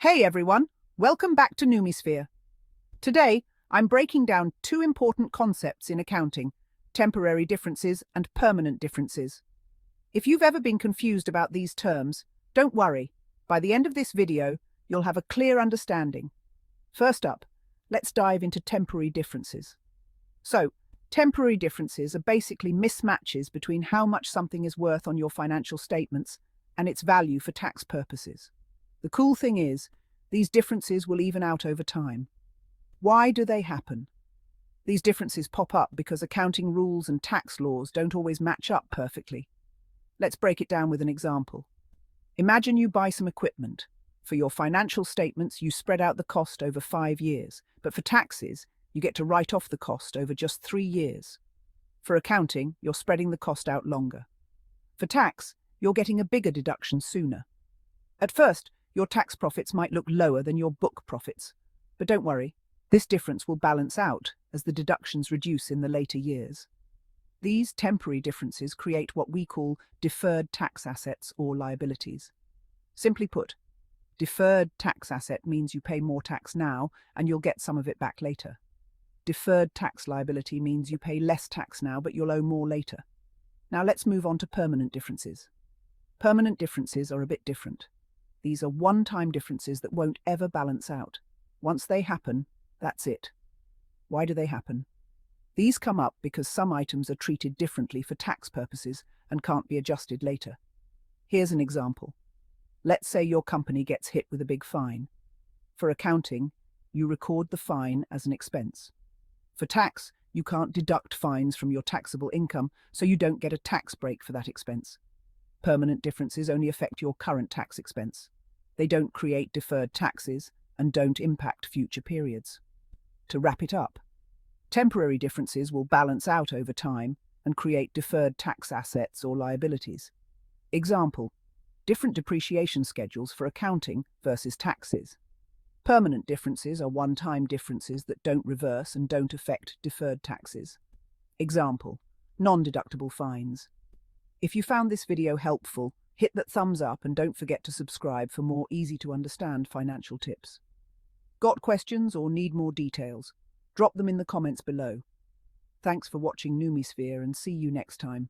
Hey everyone, welcome back to NumiSphere. Today, I'm breaking down two important concepts in accounting: temporary differences and permanent differences. If you've ever been confused about these terms, don't worry. By the end of this video, you'll have a clear understanding. First up, let's dive into temporary differences. So, temporary differences are basically mismatches between how much something is worth on your financial statements and its value for tax purposes. The cool thing is, these differences will even out over time. Why do they happen? These differences pop up because accounting rules and tax laws don't always match up perfectly. Let's break it down with an example. Imagine you buy some equipment. For your financial statements, you spread out the cost over 5 years, but for taxes, you get to write off the cost over just 3 years. For accounting, you're spreading the cost out longer. For tax, you're getting a bigger deduction sooner. At first, your tax profits might look lower than your book profits. But don't worry, this difference will balance out as the deductions reduce in the later years. These temporary differences create what we call deferred tax assets or liabilities. Simply put, deferred tax asset means you pay more tax now and you'll get some of it back later. Deferred tax liability means you pay less tax now but you'll owe more later. Now let's move on to permanent differences. Permanent differences are a bit different. These are one-time differences that won't ever balance out. Once they happen, that's it. Why do they happen? These come up because some items are treated differently for tax purposes and can't be adjusted later. Here's an example. Let's say your company gets hit with a big fine. For accounting, you record the fine as an expense. For tax, you can't deduct fines from your taxable income, so you don't get a tax break for that expense. Permanent differences only affect your current tax expense. They don't create deferred taxes and don't impact future periods. To wrap it up, temporary differences will balance out over time and create deferred tax assets or liabilities. Example: different depreciation schedules for accounting versus taxes. Permanent differences are one-time differences that don't reverse and don't affect deferred taxes. Example: non-deductible fines. If you found this video helpful, hit that thumbs up and don't forget to subscribe for more easy-to-understand financial tips. Got questions or need more details? Drop them in the comments below. Thanks for watching NumiSphere and see you next time.